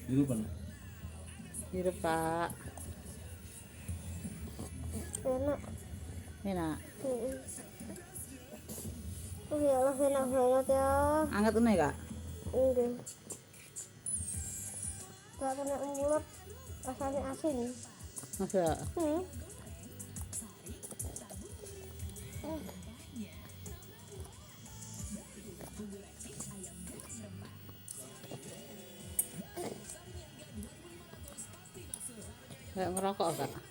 Hirupan. Hirup Pak. Enak. Enak. Oh ya Allah, enak banget ya. Angkat ini Kak. Enggak. Gak kena mulut, rasanya asin. Masa kayak ngerokok Kak.